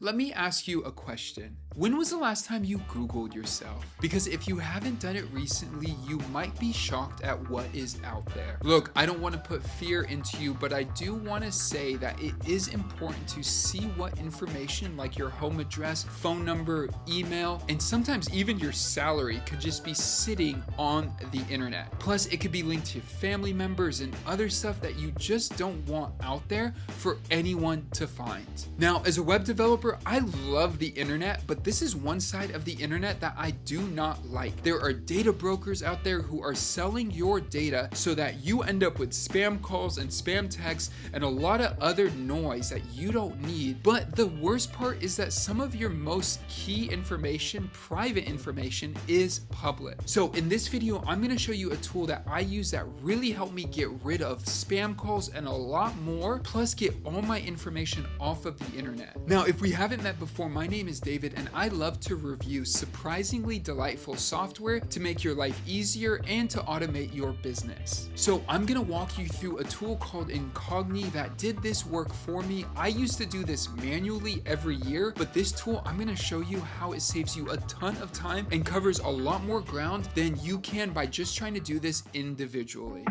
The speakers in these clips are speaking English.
Let me ask you a question. When was the last time you Googled yourself? Because if you haven't done it recently, you might be shocked at what is out there. Look, I don't want to put fear into you, but I do want to say that it is important to see what information like your home address, phone number, email, and sometimes even your salary could just be sitting on the internet. Plus, it could be linked to family members and other stuff that you just don't want out there for anyone to find. Now, as a web developer, I love the internet, but this is one side of the internet that I do not like. There are data brokers out there who are selling your data so that you end up with spam calls and spam texts and a lot of other noise that you don't need. But the worst part is that some of your most key information, private information, is public. So in this video, I'm going to show you a tool that I use that really helped me get rid of spam calls and a lot more, plus get all my information off of the internet. Now, if we haven't met before, my name is David and I love to review surprisingly delightful software to make your life easier and to automate your business. So I'm gonna walk you through a tool called Incogni that did this work for me. I used to do this manually every year, but this tool, I'm gonna show you how it saves you a ton of time and covers a lot more ground than you can by just trying to do this individually.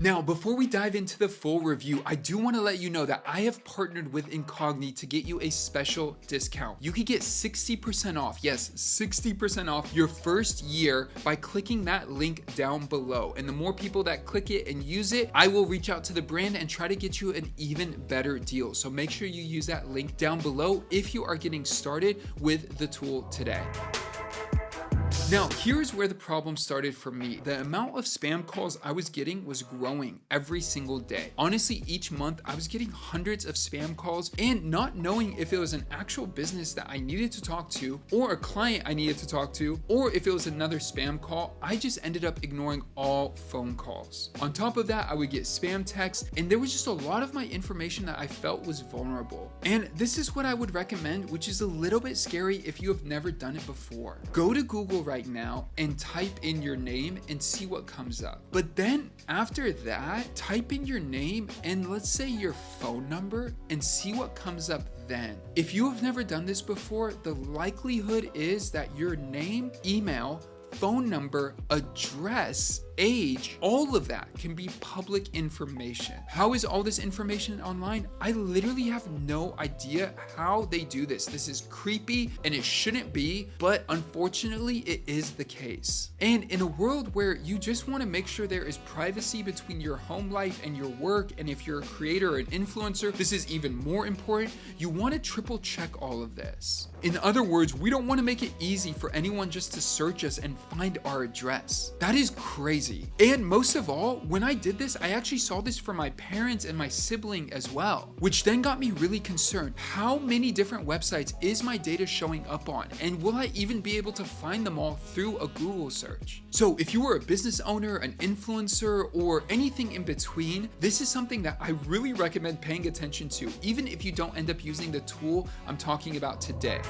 Now, before we dive into the full review, I do want to let you know that I have partnered with Incogni to get you a special discount. You could get 60% off, yes, 60% off your first year by clicking that link down below. And the more people that click it and use it, I will reach out to the brand and try to get you an even better deal. So make sure you use that link down below if you are getting started with the tool today. Now, here's where the problem started for me. The amount of spam calls I was getting was growing every single day. Honestly, each month I was getting hundreds of spam calls and not knowing if it was an actual business that I needed to talk to or a client I needed to talk to, or if it was another spam call, I just ended up ignoring all phone calls. On top of that, I would get spam texts and there was just a lot of my information that I felt was vulnerable. And this is what I would recommend, which is a little bit scary if you have never done it before. Go to Google right now and type in your name and see what comes up. But then after that, type in your name and let's say your phone number and see what comes up then. If you have never done this before, the likelihood is that your name, email, phone number, address, age, all of that can be public information. How is all this information online? I literally have no idea how they do this. This is creepy and it shouldn't be, but unfortunately it is the case. And in a world where you just want to make sure there is privacy between your home life and your work, and if you're a creator or an influencer, this is even more important. You want to triple check all of this. In other words, we don't want to make it easy for anyone just to search us and find our address. That is crazy. And most of all, when I did this, I actually saw this for my parents and my sibling as well, which then got me really concerned. How many different websites is my data showing up on? And will I even be able to find them all through a Google search? So if you are a business owner, an influencer, or anything in between, this is something that I really recommend paying attention to, even if you don't end up using the tool I'm talking about today.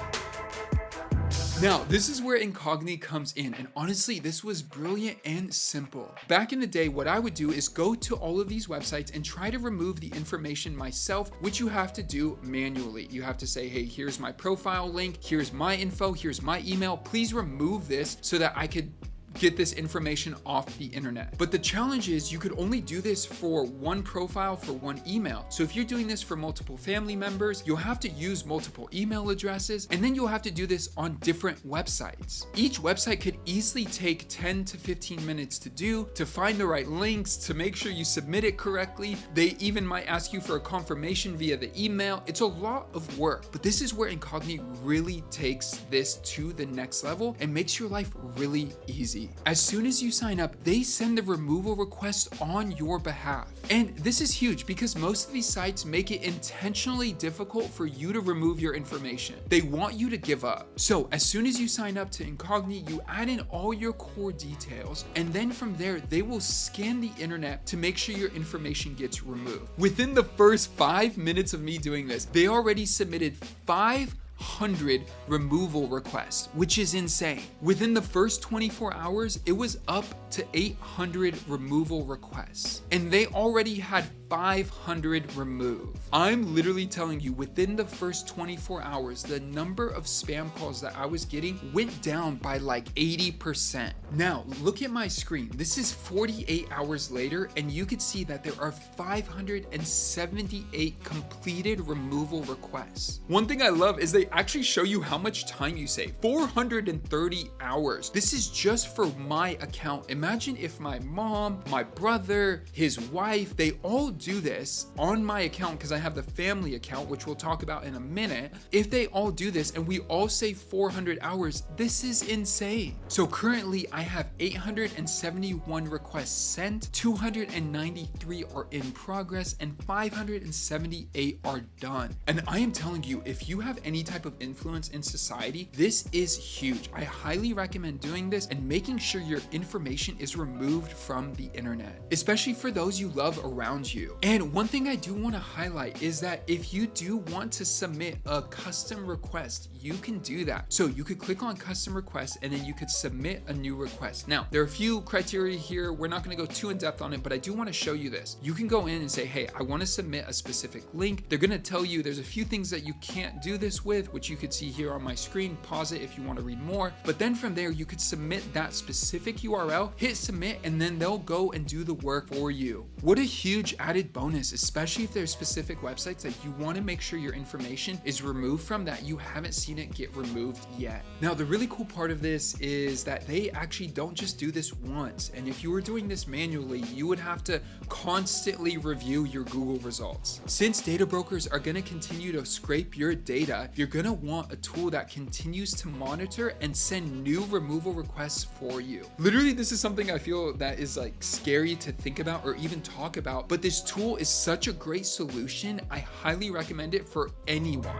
Now, this is where Incogni comes in, and honestly, this was brilliant and simple. Back in the day, what I would do is go to all of these websites and try to remove the information myself, which you have to do manually. You have to say, hey, here's my profile link, here's my info, here's my email. Please remove this so that I could get this information off the internet. But the challenge is you could only do this for one profile for one email. So if you're doing this for multiple family members, you'll have to use multiple email addresses, and then you'll have to do this on different websites. Each website could easily take 10 to 15 minutes to do, to find the right links, to make sure you submit it correctly. They even might ask you for a confirmation via the email. It's a lot of work, but this is where Incogni really takes this to the next level and makes your life really easy. As soon as you sign up, they send the removal request on your behalf. And this is huge because most of these sites make it intentionally difficult for you to remove your information. They want you to give up. So as soon as you sign up to Incogni, you add in all your core details, and then from there, they will scan the internet to make sure your information gets removed. Within the first 5 minutes of me doing this, they already submitted 500 removal requests, which is insane. Within the first 24 hours, it was up to 800 removal requests, and they already had 500 removed. I'm literally telling you, within the first 24 hours, the number of spam calls that I was getting went down by like 80%. Now, look at my screen. This is 48 hours later, and you can see that there are 578 completed removal requests. One thing I love is they actually show you how much time you save. 430 hours. This is just for my account. Imagine if my mom, my brother, his wife, they all do this on my account, because I have the family account, which we'll talk about in a minute. If they all do this and we all save 400 hours, this is insane. So currently I have 871 requests sent, 293 are in progress, and 578 are done. And I am telling you, if you have any type of influence in society, this is huge. I highly recommend doing this and making sure your information is removed from the internet, especially for those you love around you. And one thing I do want to highlight is that if you do want to submit a custom request, you can do that. So you could click on custom request and then you could submit a new request. Now, there are a few criteria here. We're not going to go too in depth on it, but I do want to show you this. You can go in and say, hey, I want to submit a specific link. They're going to tell you there's a few things that you can't do this with, which you could see here on my screen. Pause it if you want to read more. But then from there, you could submit that specific URL, hit submit, and then they'll go and do the work for you. What a huge added bonus, especially if there's specific websites that you want to make sure your information is removed from, that you haven't seen it get removed yet. Now, the really cool part of this is that they actually don't just do this once. And if you were doing this manually, you would have to constantly review your Google results. Since data brokers are going to continue to scrape your data, you're going to want a tool that continues to monitor and send new removal requests for you. Literally, this is something I feel that is like scary to think about or even talk about, but this tool is such a great solution. I highly recommend it for anyone.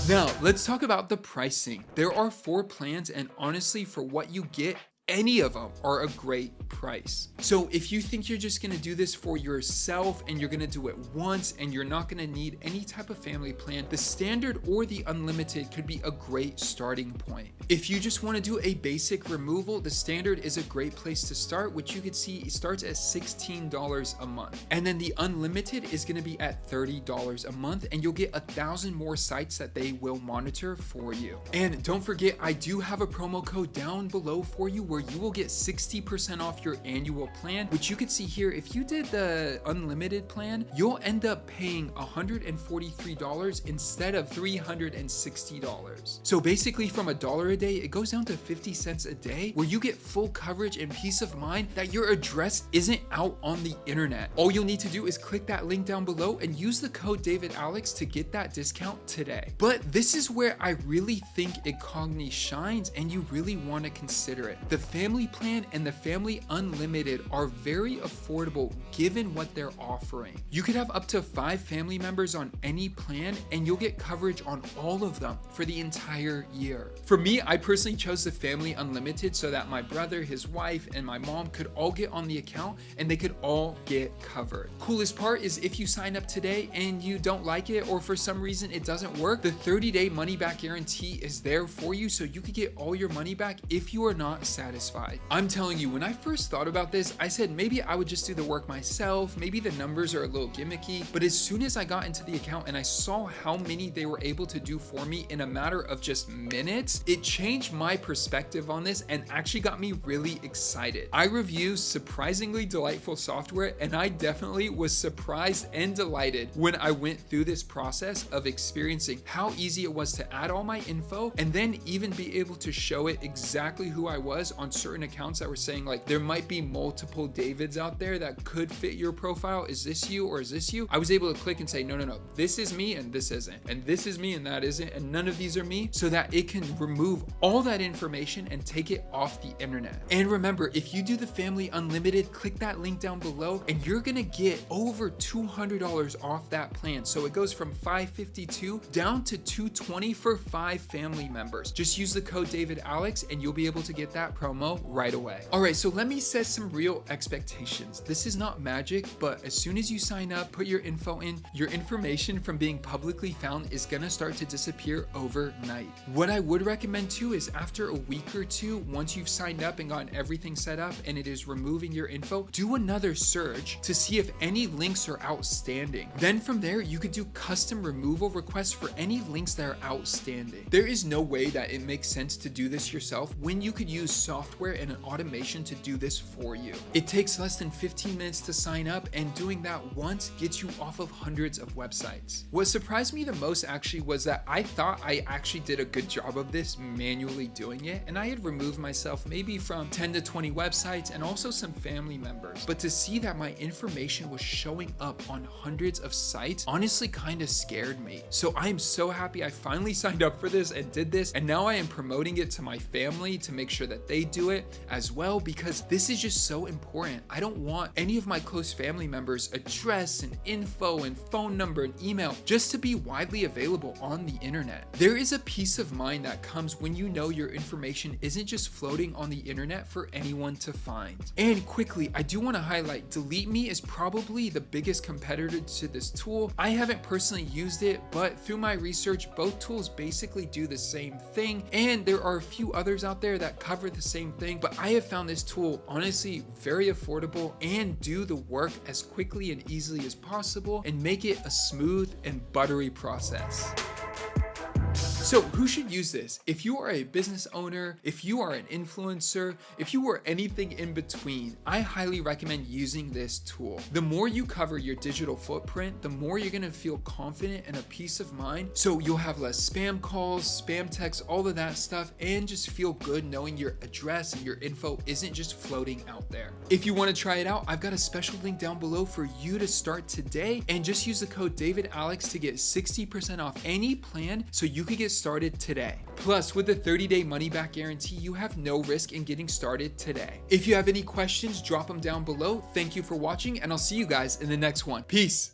Now, let's talk about the pricing. There are 4 plans, and honestly, for what you get, any of them are a great price. So if you think you're just gonna do this for yourself and you're gonna do it once and you're not gonna need any type of family plan, the standard or the unlimited could be a great starting point. If you just wanna do a basic removal, the standard is a great place to start, which you can see starts at $16 a month. And then the unlimited is gonna be at $30 a month, and you'll get 1,000 more sites that they will monitor for you. And don't forget, I do have a promo code down below for you where you will get 60% off your annual plan, which you can see here. If you did the unlimited plan, you'll end up paying $143 instead of $360. So basically, from $1 a day, it goes down to 50 cents a day, where you get full coverage and peace of mind that your address isn't out on the internet. All you'll need to do is click that link down below and use the code DavidAlex to get that discount today. But this is where I really think Incogni shines, and you really want to consider it. The family plan and the family unlimited are very affordable given what they're offering. You could have up to 5 family members on any plan, and you'll get coverage on all of them for the entire year. For me, I personally chose the family unlimited so that my brother, his wife, and my mom could all get on the account and they could all get covered. Coolest part is if you sign up today and you don't like it, or for some reason it doesn't work, the 30-day money back guarantee is there for you, so you could get all your money back if you are not satisfied. I'm telling you, when I first thought about this, I said maybe I would just do the work myself, maybe the numbers are a little gimmicky, but as soon as I got into the account and I saw how many they were able to do for me in a matter of just minutes, it changed my perspective on this and actually got me really excited. I review surprisingly delightful software, and I definitely was surprised and delighted when I went through this process of experiencing how easy it was to add all my info and then even be able to show it exactly who I was on certain accounts that were saying like there might be multiple Davids out there that could fit your profile. Is this you or is this you? I was able to click and say, no, this is me and this isn't, and this is me and that isn't, and none of these are me, so that it can remove all that information and take it off the internet. And remember, if you do the family unlimited, click that link down below and you're gonna get over $200 off that plan. So it goes from $552 down to $220 for 5 family members. Just use the code DavidAlex and you'll be able to get that promo promo right away. All right, so let me set some real expectations. This is not magic, but as soon as you sign up, put your info in, your information from being publicly found is gonna start to disappear overnight. What I would recommend too is after a week or two, once you've signed up and gotten everything set up and it is removing your info, do another search to see if any links are outstanding. Then from there, you could do custom removal requests for any links that are outstanding. There is no way that it makes sense to do this yourself when you could use software and an automation to do this for you. It takes less than 15 minutes to sign up, and doing that once gets you off of hundreds of websites. What surprised me the most actually was that I thought I actually did a good job of this manually doing it, and I had removed myself maybe from 10 to 20 websites and also some family members. But to see that my information was showing up on hundreds of sites honestly kind of scared me. So I am so happy I finally signed up for this and did this, and now I am promoting it to my family to make sure that they do it as well, because this is just so important. I don't want any of my close family members' address and info and phone number and email just to be widely available on the internet. There is a peace of mind that comes when you know your information isn't just floating on the internet for anyone to find. And quickly, I do want to highlight, Delete Me is probably the biggest competitor to this tool. I haven't personally used it, but through my research, both tools basically do the same thing, and there are a few others out there that cover the same thing, but I have found this tool honestly very affordable and do the work as quickly and easily as possible and make it a smooth and buttery process. So who should use this? If you are a business owner, if you are an influencer, if you are anything in between, I highly recommend using this tool. The more you cover your digital footprint, the more you're gonna feel confident and a peace of mind. So you'll have less spam calls, spam texts, all of that stuff, and just feel good knowing your address and your info isn't just floating out there. If you wanna try it out, I've got a special link down below for you to start today, and just use the code DavidAlex to get 60% off any plan so you could get started today. Plus, with the 30-day money-back guarantee, you have no risk in getting started today. If you have any questions, drop them down below. Thank you for watching, and I'll see you guys in the next one. Peace.